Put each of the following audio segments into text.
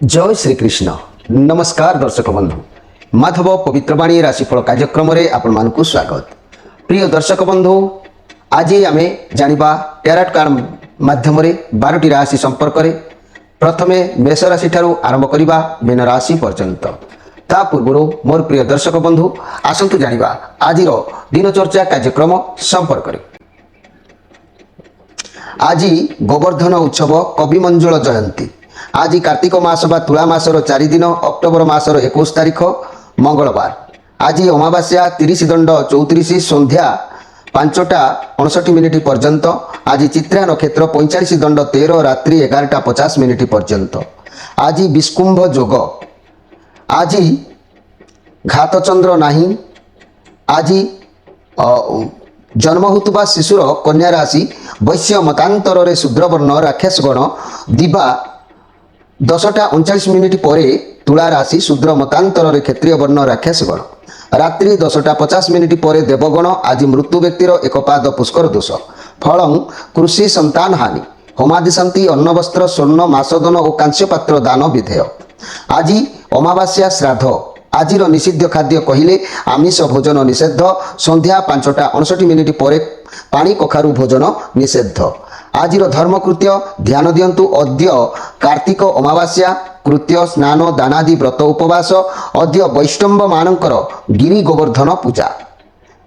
जय श्रीकृष्ण। नमस्कार दर्शक बंधु, माधव पवित्रवाणी राशिफल कार्यक्रम में आपण मानकु स्वागत। प्रिय दर्शक बंधु, आज आम जानिबा टैरोट कार्ड माध्यम 12टी राशि संपर्क में प्रथमे मेष राशि ठारू आरंभ करबा मीन राशि पर्यंत। ता पूर्व मोर प्रिय दर्शक बंधु आसंतु जानिबा आज दिनचर्चा कार्यक्रम संपर्क में। आज गोवर्धन उत्सव कवि मंजुल जयंती। आज कार्तिक मास बा तुला मासर 4 दिन अक्टोबर मासर 21 तारीख मंगलवार। आज अमावास्या 30 दंड 34 संध्या 5:59 पर्यंत। आज चित्रा नक्षत्र 45 दंड 13 रात्रि 11:50 पर्यंत। आज विष्कुंभ योग। आज घातचंद्र नाही। आज जन्म होता शिशुर कन्या राशि वैश्य मतांतर शूद्रवर्ण राक्षसगण दिवा 10:39 पर तुला राशि शूद्र मतांतर क्षत्रिय वर्ण राक्षसगण रात्रि 10:50 पर देवगण। आज मृत्यु व्यक्तिर एक पाद पुष्कर दोष। फल कृषि संतान हानि। होमादि शांति अन्न वस्त्र स्वर्ण मासदन और कांस्य पात्र दान विधेय। आज अमावास्या श्राद्ध। आज निषिद्ध खाद्य कहले आमिष भोजन निषेध। संध्या 5:59 पर पानी कखारु भोजन निषेध। आज धर्मकृत्य ध्यान दियंतु। अद्य कार्तिक अमावास्या कृत्य स्नान दानादि व्रत उपवास। अद्य वैष्णव मानकर गिरी गोवर्धन पूजा।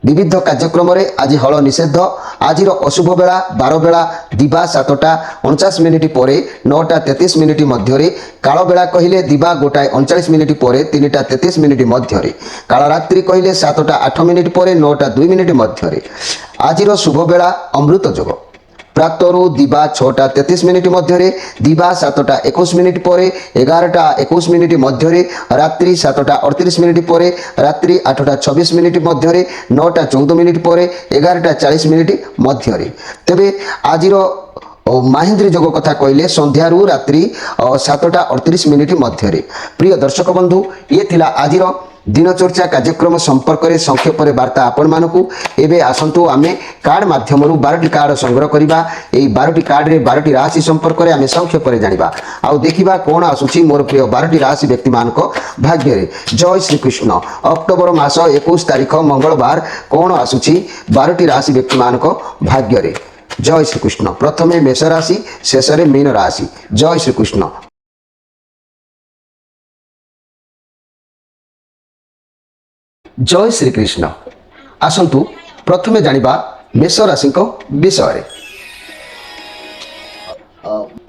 विविध कार्यक्रम आज हल निषेध। आज अशुभ बेला 12 बेला दिवा 7:49 पर 9:33 मध्य। काल बेला कहले दिवा 1:39 पर 3:33 मध्य। काल रात्रि कहले 7:08 पर 9:02 मध्य। आज शुभ बेला अमृत योग। प्रातरु दिवा 6:33 मध्य। दिवा 7:21 पर 11:21 मध्य। रात्रि 7:38 पर रात्रि 8:26 मध्य। 9:14 पर 11:40 मध्य। तेबे आज महेंद्र योग कथा कहले संध्यारू रात्रि 7:38 मध्य। प्रिय दर्शक बंधु, ये थिला आज दिनचर्चा कार्यक्रम संपर्क में संक्षेप वार्ता आपण मानकु। एबे आसंतु आमे कार्ड माध्यम 12टी कार्ड संग्रह करिबा। एई 12टी कार्ड रे 12टी राशि संपर्क में आमे संक्षेप में जानिबा आउ देखिबा कोन आसुची मोर प्रिय 12टी राशि व्यक्ति मानक भाग्य रे। जय श्री कृष्ण। अक्टोबर मास 21 तारीख मंगलवार कोन आसुची 12टी राशि व्यक्ति मानक भाग्य रे। जय श्री कृष्ण। प्रथमे मेष राशि, शेष रे मीन राशि। जय श्री कृष्ण। जय श्री कृष्ण। आसंतु प्रथमे जानिबा मेष राशि विषय।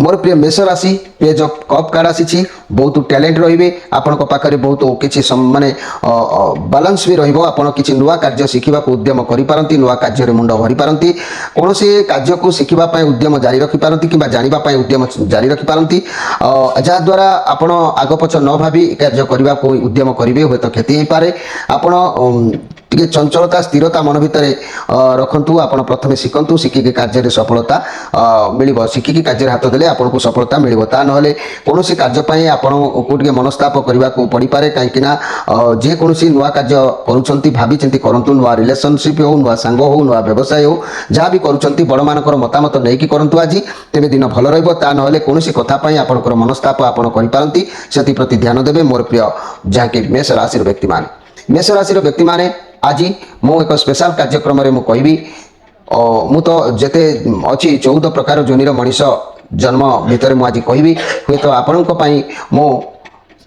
मोर प्रिय मेष राशि पेज ऑफ कप कार्ड आसी। बहुत टैलेंट रहिबे आपण को पाखरे। बहुत किछि माने बैलेंस भी रहिबो। आपण किछि नुवा कार्य शिखिबा को उद्यम करि पारंती। नुवा कार्य रे मुंड भरि पारंती। कोनोसी कार्य को शिखिबा पय उद्यम जारी रखि पारंती किबा जानिबा पय उद्यम जारी रखि पारंती। जा द्वारा आपण आगो पछ न भाबी कार्य करिबा को उद्यम करिवे होय तो क्षति हे पारे। आपण टिके चंचलता स्थिरता मन भितर रखंतु। आपण प्रथमे शिखंतु। शिखिके कार्य रे सफलता मिलिबो। शिखिके कार्य रे हाथ देले आपण को सफलता मिलिबो। ता नहले कोनोसी कार्य पय आपण को टिके मनस्ताप करबा को पड़ी पारे। काहेकि ना जे कोनोसी नुवा कार्य करूछंती भाबी चिंती करंतु। नुवा रिलेशनशिप हो, नुवा संग हो, नुवा व्यवसाय हो, जहाँ भी करूछंती बड़ मानकर मतामत नै कि करंतु। आज तेबे दिन भल रहइबो। ता नहले कोनोसी कथा पय आपनकर मनस्ताप आपण करि पारंती। सेति प्रति ध्यान देबे मोर प्रिय जाके मेष राशि व्यक्ति माने। मेष राशि व्यक्ति माने आज मु एक स्पेशल कार्यक्रम रे मु कहबी। मु तो जेते अछि 14 प्रकार जोनिर मनीष जन्म भितर मु आज कहबी। हुए तो आपनक पई मु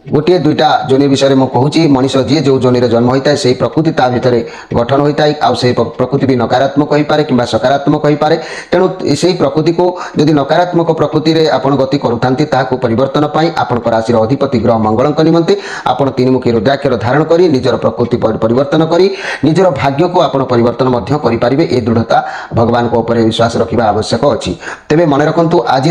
गोटे दुईटा जोनि विषय में कहूँ। मनीष जी जो जोनि जन्म होता है से प्रकृति ता भितर गठन होता है। आउ से प्रकृति भी नकारात्मक हो पारे कि सकारात्मक हो पारे। तेणु से प्रकृति को यदि नकारात्मक प्रकृति रे आपण गति करूथांती ताहाको परिवर्तन पाई आपनक राशि अधिपति ग्रह मंगलक निमंते आपण 3मुखी रुद्राक्षर धारण करी निजर प्रकृति परिवर्तन करी निजर भाग्य को आपण परिवर्तन मध्य करि पारिबे। ए दृढ़ता भगवान को ऊपर विश्वास रखिबा आवश्यक अछि। तेबे मन रखंतु आज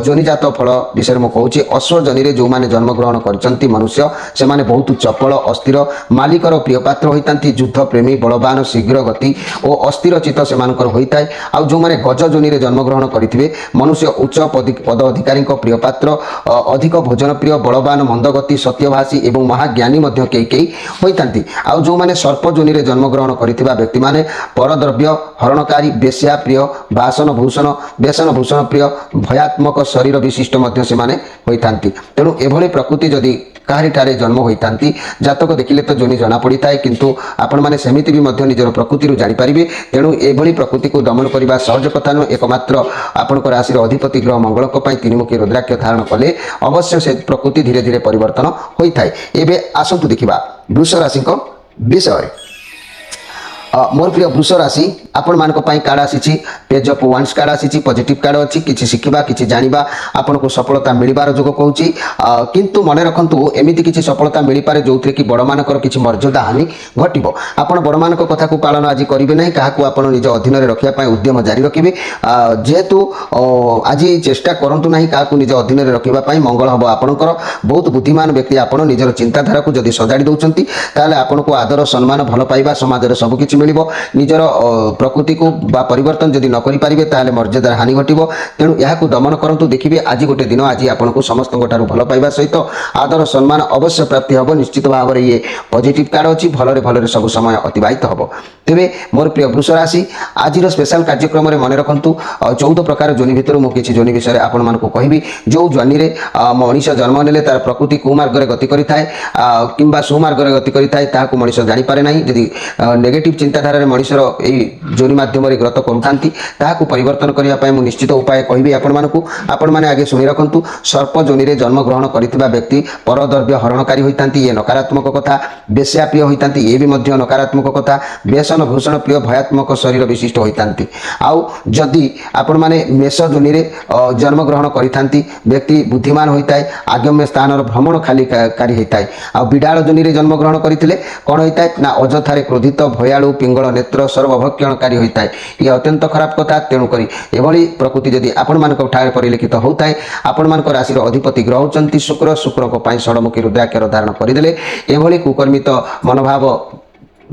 जोनिजात फल विषय में कहूँ। अश्व जोनि रे जो माने जन्म ग्रहण କରିଛନ୍ତି ମନୁଷ୍ୟ ସେମାନେ ବହୁତ ଚପଳ ଅସ୍ଥିର ମାଲିକର ପ୍ରିୟପାତ୍ର ହୋଇଥାନ୍ତି ଯୁଦ୍ଧ ପ୍ରେମୀ ବଳବାନ ଶୀଘ୍ର ଗତି ଓ ଅସ୍ଥିର ଚିତ୍ତ ସେମାନଙ୍କର ହୋଇଥାଏ ଆଉ ଯେଉଁମାନେ ଗଜ ଯୋନିରେ ଜନ୍ମଗ୍ରହଣ କରିଥିବେ ମନୁଷ୍ୟ ଉଚ୍ଚ ପଦ ଅଧିକାରୀଙ୍କ ପ୍ରିୟପାତ୍ର ଅଧିକ ଭୋଜନ ପ୍ରିୟ ବଳବାନ ମନ୍ଦଗତି ସତ୍ୟଭାଷୀ ଏବଂ ମହାଜ୍ଞାନୀ ମଧ୍ୟ କେହି ହୋଇଥାନ୍ତି ଆଉ ଯେଉଁମାନେ ସର୍ପ ଯୋନିରେ ଜନ୍ମଗ୍ରହଣ କରିଥିବା ବ୍ୟକ୍ତିମାନେ ପରଦ୍ରବ୍ୟ ହରଣକାରୀ ବେଶ୍ୟା ପ୍ରିୟ ବେସନଭୂଷଣ ପ୍ରିୟ ଭୟାତ୍ମକ ଶରୀର ବିଶିଷ୍ଟ ମଧ୍ୟ ସେମାନେ ହୋଇଥାନ୍ତି ତେଣୁ ଏଭଳି ପ୍ରକୃତି ଯଦି କାହାରିଠାରେ ଜନ୍ମ ହୋଇଥାନ୍ତି ଜାତକ ଦେଖିଲେ ତ ଯୋନି ଜଣାପଡ଼ିଥାଏ କିନ୍ତୁ ଆପଣମାନେ ସେମିତି ବି ମଧ୍ୟ ନିଜର ପ୍ରକୃତିରୁ ଜାଣିପାରିବେ ତେଣୁ ଏଭଳି ପ୍ରକୃତିକୁ ଦମନ କରିବା ସହଜ କଥା ନୁହେଁ ଏକମାତ୍ର ଆପଣଙ୍କ ରାଶିର ଅଧିପତି ଗ୍ରହ ମଙ୍ଗଳଙ୍କ ପାଇଁ ତିନିମୁଖୀ ରୁଦ୍ରାକ୍ଷ ଧାରଣ କଲେ ଅବଶ୍ୟ ସେ ପ୍ରକୃତି ଧୀରେ ଧୀରେ ପରିବର୍ତ୍ତନ ହୋଇଥାଏ ଏବେ ଆସନ୍ତୁ ଦେଖିବା ବୃଷ ରାଶିଙ୍କ ବିଷୟରେ मोर प्रिय वृष राशि आपण मान कार्ड आसी पेज ऑफ वंस कार्ड आसी पॉजिटिव कार्ड अच्छी किसी शिखा कि जाना आपन को सफलता मिलबार जोग कहूँ किंतु मन रखु एमती किसी सफलता मिल पारे जो कि बड़ मानकर किसी मर्यादा हानि घटो आपड़ बड़ मान कथा को पालन आज करेंगे ना क्या निज अधीन रखापी उद्यम जारी रखिए जेहेतु आज चेष्टा करूँ ना क्या निज अधीन रखापी मंगल हम आपंकर बहुत बुद्धिमान व्यक्ति आप निजर चिंताधारा को जब सजाड़ी दौरान ताल आपन को आदर सम्मान भल पाइबा समाज सबकि मिल निजर प्रकृति को परिवर्तन जदि न करेंगे ताल मर्यादा हानि घटो तेणु यह दमन करूँ देखिए आज गोटे दिन आज आपको समस्त भल पाइबा सहित आदर सम्मान अवश्य प्राप्ति हम निश्चित भाव में ये पॉजिटिव कार्ड अच्छी भलरे भलरे सब समय अतिबाहित हम तेरे मोर प्रिय वृष राशि आज स्पेशल कार्यक्रम में मन रखु 14 प्रकार जोनि भितर मुझे किसी जोनि विषय आपण मानक कहि जो जोनि रे मनीष जन्म नेले तार प्रकृति कुमार्ग गति करिथाए किंबा सुमार्ग गति करिथाए ताहाकु मनीष जानि पारे नाही यदि नेगेटिव चिंताधारा रे मनीषर एई जोनि माध्यम रे ग्रत करूथांती ताहाकु परिवर्तन करिया पय मु निश्चित उपाय कहिबी आपण माने आगे सुनि रखंतु सर्प जोनि रे जन्म ग्रहण करितबा व्यक्ति परद्रव्य हरणकारी होइतांती ये नकारात्मक कथा बेश्या प्रिय होइतांती ये भी मध्य नकारात्मक कथा बेसन भूषण प्रिय भयात्मक शरीर विशिष्ट होइतांती आउ जदि आपण माने मेष जोनि रे जन्म ग्रहण करितांती व्यक्ति बुद्धिमान होइताय आगम्य स्थान भ्रमण खाली कारी होइताय आ बिडाळ जोनि रे जन्म ग्रहण करिथिले कोन होइताय ना अजथारे क्रोधित भयाळु पिंगल नेत्र सर्वभक्षणकारी होइताय ये अत्यंत खराब कथा तेणु करी एभली प्रकृति जदि आपण मानक ठारे परिलिखित होताय आपण मानक राशि अधिपति ग्रह होचंती शुक्र को पाई षडमुखी रुद्राक्षर धारण करिदेले एभली कुकर्मित मनोभाव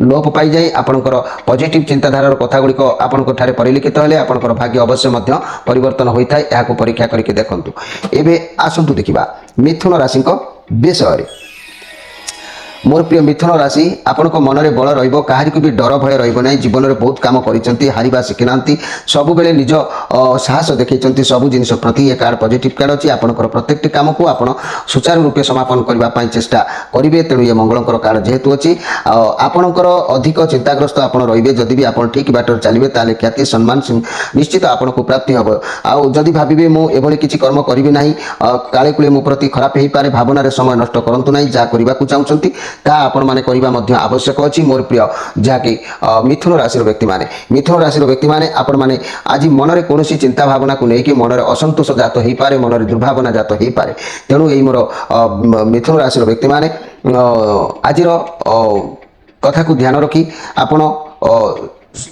लोप पाई जाए आपणकर पॉजिटिव चिंताधारार कथा गुड़िक आपण परिलिखित हेले आपणकर भाग्य अवश्य मध्य परिवर्तन होता है यह परीक्षा करके देखंतु एबे आसंतु देखिबा मिथुन राशि विषय मोर प्रिय मिथुन राशि आपण मन में बल रही भी डर भय रही जीवन में बहुत कम कर हारिबा शिखिना सब बेले निज साहस देखते सब जिन प्रति ये कार्ड पॉजिटिव कार्ड अच्छी आपंकर प्रत्येक कम को आप सुचारू रूपे समापन करने चेष्टा करेंगे तेणु ये मंगलकर कार्ड जेहेतु अच्छी आपणकर अधिक चिंताग्रस्त आप रे जदि भी आप ठीक बाटर चलिए ताले ख्याति सम्मान निश्चित आपको प्राप्ति हम आदि भावे मुझे किसी कर्म करी ना काले कुले मो प्रति खराब हो पाए भावना समय नष्ट करूँ ना जहाँ करने को चाहते आपण माने करबा मध्य आवश्यक अछि मोर प्रिय जहाँकि मिथुन राशि व्यक्ति माने आपण माने आज मन रे कोनोसी चिंता भावना को लेकिन मन रे असंतोष जात हो पारे मन रे दुर्भावना जात हो पारे तेणु एई मोर मिथुन राशि व्यक्ति माने आज कथा को ध्यान रखी आपण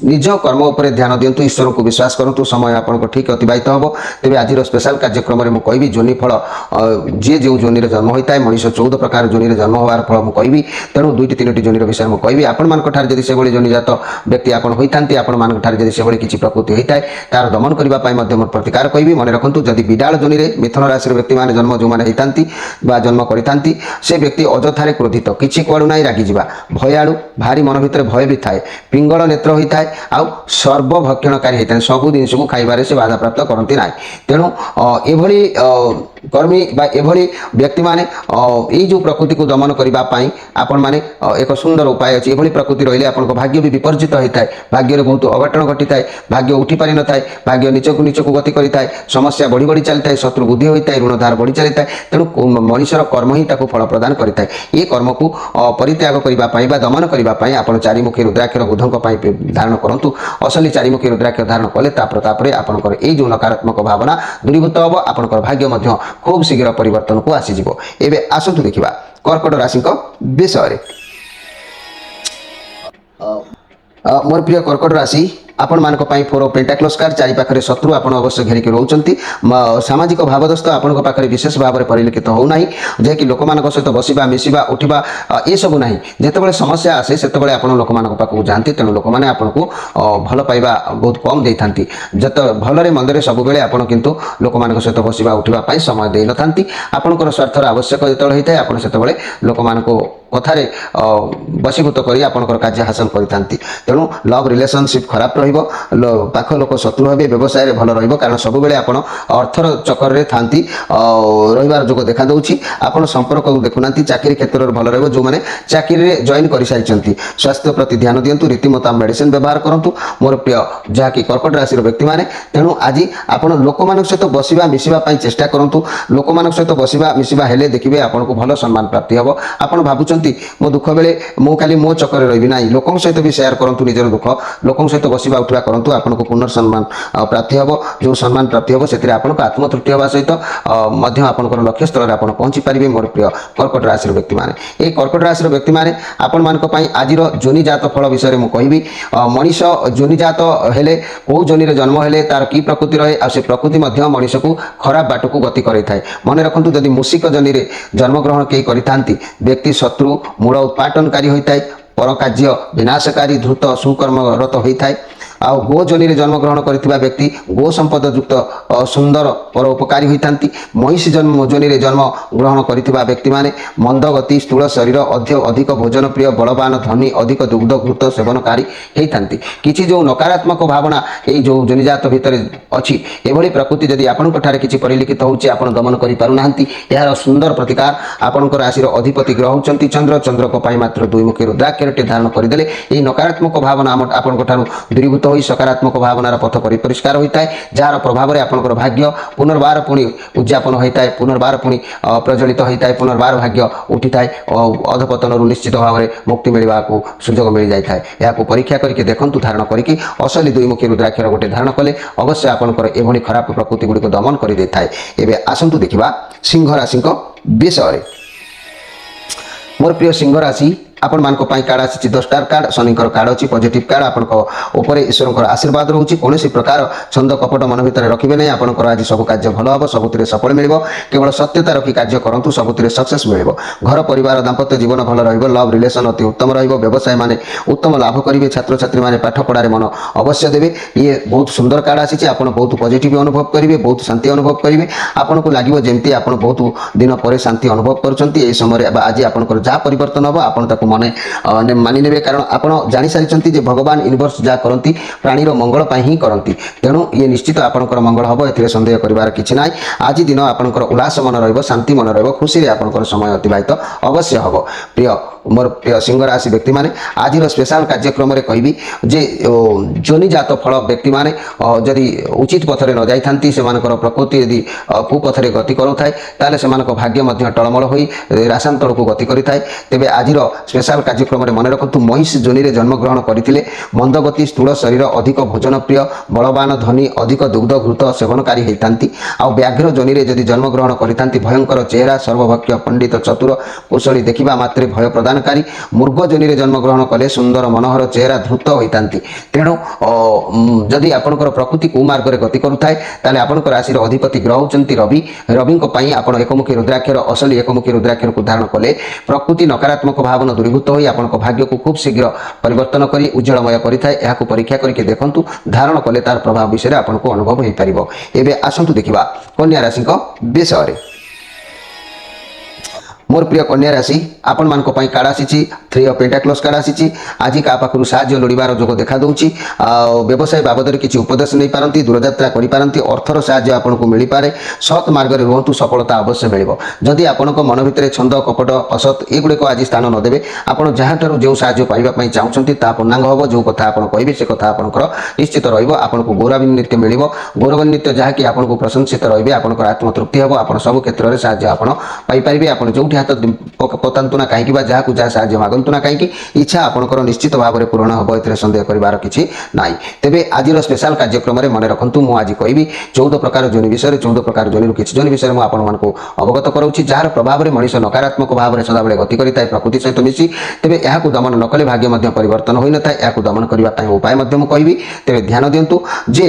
निज कर्म उपर ध्यान दिंतु ईश्वर को विश्वास करूँ समय आपको ठीक अतिबाहित हम तेज आज स्पेशल कार्यक्रम में मुझे कहि जोनि फल जी जो जोनि जन्म होता है मनीष 14 प्रकार जोनि जन्म होवार फल मुझे कहि तेणु 2-3टी जोनि विषय मुझे कहि आपण जदि से जोनि जात व्यक्ति आप होती आपण से किसी प्रकृति होता है तार दमन करने मोर प्रतिकार कहि मन रखु जदि विडाल जोनि मिथुन राशि व्यक्ति मैंने जन्म जो मैंने होता जन्म करते से व्यक्ति अजथारे क्रोधित किसी कुआड़ू ना रागिजा भयाड़ू भारी मन भितर भय भी थाए पिंगल नेत्र आउ सर्वभक्षणकारी होता है सब जिन को खाइबार से बाधा प्राप्त करती ना तेणु एभली कर्मी एभली व्यक्ति माने जो प्रकृति को दमन करने आपण माने एक सुंदर उपाय अच्छी एभली प्रकृति रही आपन भाग्य भी विपर्जित होता है भाग्य बहुत अघटन घटी था भाग्य उठी पारि न था भाग्य नीच को गति करें समस्या बढ़ी बढ़ी चलता है शत्रु बुद्धि होता है ऋणधार बढ़ी चलता है तेणु मनीषर कर्म ही फल प्रदान करें ये कर्म को परित्याग करने दमन करने आप चारिमुखी रुद्राक्षर बुधों धारण करूँ असली चारिमुखी रुद्राक्ष धारण कले प्रताप रे आपनकर ए जो नकारात्मक भावना दूरीभूत हम आपनकर भाग्य खूब शीघ्र परिवर्तन को आसीज एबे आसतु देखिबा कर्कट राशि विषय मोर प्रिय कर्कट राशि आपण मानक पई फोर ऑफ पेंटाक्लस कार्ड चारि पाखरे शत्रु आपण अवश्य घेरिक रहउचंती सामाजिक भावदस्त आपण पाखरे विशेष भाव में परिलक्षित हो नाही जे कि लोक मानक सहित बसिबा मिसिबा उठिबा ए सब नाही जेतेबेले समस्या आसे सेतेबेले आपण लोक मानक पाखु जानती तेनु लोक माने आपण को भल पाइबा बहुत कम देथांती जत भलरे मंदरे सब बेले आपण किंतु लोक मानक सहित बसिबा उठिबा पई समय देई नथांती आपनकर स्वार्थर आवश्यक जेतेबेले होइताय आपण सेतेबेले लोक मानक कथारे बसीभूत करी आपनकर कार्य हासिल करिथांती तेणु लव रिलेशनशिप खराब रहिबो पाख लोक शत्रु हेबे व्यवसाय रे भल रहिबो कारण सब बेले आपण अर्थर चक्कर रे थांती रहिबार जोग देखा दउची आपण संपर्क को देखुनांती चाकरी क्षेत्र रे भल रहिबो जो माने चाकरी रे जॉइन करि सारिचंती स्वास्थ्य प्रति ध्यान दियंतु रीतिमता मेडिसिन व्यवहार करंतु मोर प्रिय जाकी कर्कट राशि रो व्यक्ति माने तेणु आज आपण लोक मानक सहित बसिबा मिसिबा पई चेष्टा करंतु लोक मानक सहित बसिबा मिसिबा हेले देखिबे आपण को भल सम्मान प्राप्ति हबो आपण भाबुचंती मो दुख बेले मो खाली मो चक्कर रही ना लोक सहित भी शेयर करूँ निजर दुख लोक सहित बसवा उठा करूँ आपन को पुनर्सम्मान प्राप्ति हम जो सम्मान प्राप्ति हम से आपन को आत्मतृप्ति हवा सहित आपंकर लक्ष्य स्थल में आप पहुँची पारे मोर प्रिय कर्कट राशि व्यक्ति मैंने ये कर्कट राशि व्यक्ति मैंने आपण मान आज जोनिजात फल विषय में कहबी मनीष जोनिजात हेले कौ जोनि जन्म हेले तार की प्रकृति रहे आ से प्रकृति मनीष को खराब बाट को गति करें मन रखु जदि मूषिक जोनि जन्मग्रहण कई करि व्यक्ति शत्रु मूल उत्पाटनकारी होता है पर कार्य विनाशकारी द्रुत सुकर्मरत होता है आ गो जोनि जन्मग्रहण करथिबा व्यक्ति गो संपद युक्त सुंदर परोपकारी होता महिष जन्म जोनि जन्म ग्रहण करथिबा व्यक्ति माने मंदगति स्थूल शरीर अधिक भोजन प्रिय बलवान धनी अधिक दुग्ध घृत सेवनकारी होता किसी जो नकारात्मक भावना ये जो जोनिजात भितर अच्छी एभली प्रकृति जदि आपन ठारे किछि परिलिखित होउछि आपन दमन करि पारु नाहंती यार सुंदर प्रतिकार आपनकर राशि अधिपति ग्रह होचंती चंद्र चंद्र को पाई मात्र दुईमुखी रुद्राक्षरटे धारण करदेले ये नकारात्मक भावना आपन ठारू दूरीभूत होई सकारात्मक भावनार पथ परिष्कार होता है जार प्रभाव में आपंकर भाग्य पुनर्बार पुणी उद्यापन होता है पुनर्बार पुणी प्रज्वलित होता है पुनर्बार भाग्य उठी थाए अधपतन निश्चित भाव में मुक्ति मिलवा को सुजोग मिल जाए यहाँ परीक्षा करके देखूँ धारण करके असली दुईमुखी रुद्राक्षर गोटे धारण कले अवश्य आपंकर एभली खराब प्रकृति गुड़िक दमन कर दे था एवं आसतु देखा सिंह राशि विषय मोर प्रिय सिंह राशि आपण मान कार्ड आसी 10टा कार्ड शनिकर कार्ड अच्छी पॉजिटिव कार्ड आपण ईश्वर आशीर्वाद रोचे कौन प्रकार छंद कपट मन भितर रखिए नहीं आपंकर आज सब कार्य भल हम सबुत सफल मिल केवल सत्यता रखी कार्य करूँ सबुत सक्सेस मिल घर परिवार दाम्पत्य जीवन भल रव रिलेसन अति उत्तम व्यवसाय माने उत्तम लाभ करेंगे छात्र छात्री मैंने पाठ पढ़ार मन अवश्य देवे ये बहुत सुंदर कार्ड आसी आप बहुत पॉजिटिव अनुभव करेंगे बहुत शांति अनुभव करेंगे आपन को लगे जमी आप बहुत दिन पर शांति अनुभव कर समय आज आपंकर जहाँ परिवर्तन हम आप मने मानि नेबे कारण आपण जानि सारिचंती जे भगवान यूनिवर्स जा करंती प्राणीर मंगल पई ही करंती तेणु ये निश्चित आपणकर मंगल हबो एथिरे संदेह करिवार किछि नाही आज दिन आपणकर उल्लास मन रहबो शांति मन रहबो खुशी रे आपणकर समय अतिबाहित अवश्य हबो प्रिय मोर प्रिय सिंह राशि व्यक्ति माने आज स्पेशल कार्यक्रम रे कहबी जे जोनिजात फल व्यक्ति माने जदि उचित पथरे न जाई थांती से मानकर प्रकृति यदि कुपथरे गति करूथाय ताले से मानक भाग्य मध्य टळमळ होई रासांतळ को गति करिथाय तेबे आजिर स्पेशल कार्यक्रम में मन रखु महिष जोनि जन्मग्रहण करते मंदगति स्थूल शरीर अधिक भोजन प्रिय बलवान धनी अधिक दुग्ध घृत सेवनकारी होता आ व्याघ्र जोनि जदि जन्मग्रहण करते भयंकर चेहरा सर्वभक्ष्य पंडित चतुर कुशली देखा मात्रे भय प्रदानकारी मृग जोनि जन्मग्रहण कले सुंदर मनोहर चेहरा धृत होता तेणु जदि आपंकर प्रकृति कुमार्ग में गति करुए ताले आपंकर राशि अधिपति ग्रह होती रवि रवि आप एकमुखी रुद्राक्षर असली एकमुखी रुद्राक्षर को धारण कले प्रकृति नकारात्मक भावना दूरीभूत हो आपण भाग्य को खूब शीघ्र परिवर्तन करी उज्जवलमय करिथाय एहाकु परीक्षा करके देखंतु धारण कले तार प्रभाव विषय आपनको अनुभव हो पारिबो एबे आसंतु देखिबा कन्या राशि विषय मोर प्रिय कन्या राशि आपण मान कार्ड आसी 3 ऑफ पेंटाक्लस कार्ड आसी आज क्या पाखु साहाय्य लोड़ार जोग देखा दूची व्यवसाय बाबद किसी उपदेश नहीं पारती दूरयात्रा करें अर्थर साहाय्य आपन को मिल पारे सत् मार्ग में रुहतु सफलता अवश्य मिल जदि आपण मन भितर छंद कपट असत एगुड़िक आज स्थान नदेवे आपड़ जहाँ जो साहाय्य पाइबापी चाहते पूर्णांग हम जो कथा आप कहे से कथा आपंकर निश्चित रहा गौरवान्वित मिल गौरवान्वित जहाँकि आपको प्रशंसित रे आपंकर आत्मतृप्ति हम आप सब क्षेत्र में साहाय्य आप ଆପଣ ଯେଉଁଠି ହାତ ପତାନ୍ତୁ ନା କାହିଁକି ବା ଯାହାକୁ ଯାହା ସାହାଯ୍ୟ ମାଗନ୍ତୁ ନା କାହିଁକି ଇଚ୍ଛା ଆପଣଙ୍କର ନିଶ୍ଚିତ ଭାବରେ ପୂରଣ ହେବ, ଏଥିରେ ସନ୍ଦେହ କରିବାର କିଛି ନାହିଁ। ତେବେ ଆଜିର ସ୍ପେଶାଲ କାର୍ଯ୍ୟକ୍ରମରେ ମନେ ରଖନ୍ତୁ, ମୁଁ ଆଜି କହିବି 14 ପ୍ରକାର ଯୋନି ବିଷୟରେ। 14 ପ୍ରକାର ଯୋନିରୁ କିଛି ଯୋନି ବିଷୟରେ ମୁଁ ଆପଣମାନଙ୍କୁ ଅବଗତ କରାଉଛି, ଯାହାର ପ୍ରଭାବରେ ମଣିଷ ନକାରାତ୍ମକ ଭାବରେ ସଦାବେଳେ ଗତି କରିଥାଏ ପ୍ରକୃତି ସହିତ ମିଶି। ତେବେ ଏହାକୁ ଦମନ ନ କଲେ ଭାଗ୍ୟ ମଧ୍ୟ ପରିବର୍ତ୍ତନ ହୋଇନଥାଏ। ଏହାକୁ ଦମନ କରିବା ପାଇଁ ଉପାୟ ମଧ୍ୟ ମୁଁ କହିବି। ତେବେ ଧ୍ୟାନ ଦିଅନ୍ତୁ ଯେ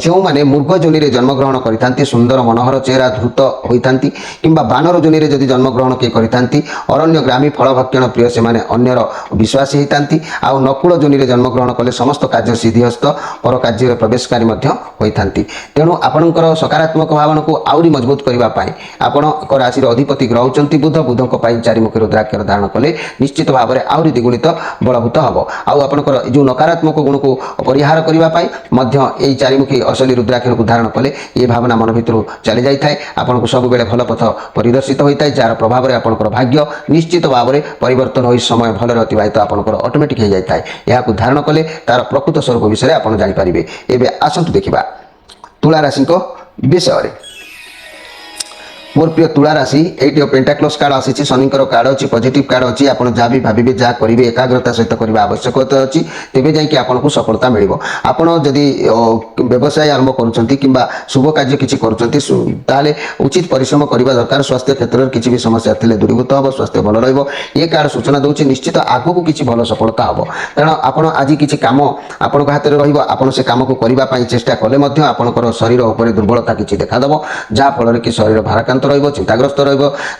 ଯେଉଁମାନେ ମୃଗ ଯୋନିରେ ଜନ୍ମଗ୍ରହଣ କରିଥାନ୍ତି, ସୁନ୍ଦର ମନୋହର ଚେହେରା ଧୃତ ହୋଇଥାନ୍ତି, କିମ୍ବା ବାନର ଯୋନିରେ ଯଦି ଜନ୍ମଗ୍ରହଣ କିଏ କରିଥାନ୍ତି, ଅରଣ୍ୟ ଗ୍ରାମୀ ଫଳ ଭକ୍ଷଣ ପ୍ରିୟ, ସେମାନେ ଅନ୍ୟର ବିଶ୍ୱାସୀ ହୋଇଥାନ୍ତି। ଆଉ ନକୁଳ ଯୋନିରେ ଜନ୍ମଗ୍ରହଣ କଲେ ସମସ୍ତ କାର୍ଯ୍ୟ ସିଦ୍ଧିହସ୍ତ, ପର କାର୍ଯ୍ୟରେ ପ୍ରବେଶକାରୀ ମଧ୍ୟ ହୋଇଥାନ୍ତି। ତେଣୁ ଆପଣଙ୍କର ସକାରାତ୍ମକ ଭାବନାକୁ ଆହୁରି ମଜବୁତ କରିବା ପାଇଁ ଆପଣଙ୍କ ରାଶିର ଅଧିପତି ଗ୍ରହ ହେଉଛନ୍ତି ବୁଧ। ବୁଧଙ୍କ ପାଇଁ ଚାରିମୁଖୀ ରୁଦ୍ରାକ୍ଷର ଧାରଣ କଲେ ନିଶ୍ଚିତ ଭାବରେ ଆହୁରି ଦ୍ୱିଗୁଣିତ ବଳଭୂତ ହେବ। ଆଉ ଆପଣଙ୍କର ଯେଉଁ ନକାରାତ୍ମକ ଗୁଣକୁ ପରିହାର କରିବା ପାଇଁ ମଧ୍ୟ ଏହି ଚାରିମୁଖୀ ଅସଲି ରୁଦ୍ରାକ୍ଷରକୁ ଧାରଣ କଲେ ଏ ଭାବନା ମନ ଭିତରୁ ଚାଲି ଯାଇଥାଏ। ଆପଣଙ୍କୁ ସବୁବେଳେ ଭଲ ପଥ ପରିଦର୍ଶିତ ହୋଇଥାଏ, ଯାହାର ପ୍ରଭାବରେ ଆପଣଙ୍କର ଭାଗ୍ୟ ନିଶ୍ଚିତ ଭାବରେ ପରିବର୍ତ୍ତନ ହୋଇ ସମୟ ଭଲରେ ଅତିବାହିତ ଆପଣଙ୍କର ଅଟୋମେଟିକ୍ ହୋଇଯାଇଥାଏ। ଏହାକୁ ଧାରଣ କଲେ ତାର ପ୍ରକୃତ ସ୍ୱରୂପ ବିଷୟରେ ଆପଣ ଜାଣିପାରିବେ। ଏବେ ଆସନ୍ତୁ ଦେଖିବା ତୁଳା ରାଶିଙ୍କ ବିଷୟରେ। मोर प्रिय तुला राशि एटी पेंटाक्लस कार्ड आसी शनिकर कार्ड अच्छी पॉजिटिव कार्ड अच्छी आप जहाँ भी भावे जहाँ करेंगे एकाग्रता सहित करने आवश्यकता अच्छी तेज जाकि आपको सफलता मिल आपड़ी व्यवसाय आरंभ कर शुभ कार्य किसी कर उचित परिश्रम करने दरकार स्वास्थ्य क्षेत्र में किसी भी समस्या थे दूरीभूत हम स्वास्थ्य भल रे कार्ड सूचना दूसरी निश्चित आग को किसी भल सफलता हम कारण आपड़ आज किसी कम आपण हाथ में रहा से कम को करने चेष्टा कले आपंकर शरीर उपर दुर्बलता किसी देखादेव जहाँफल कि शरीर भाराक्रांत चिंताग्रस्त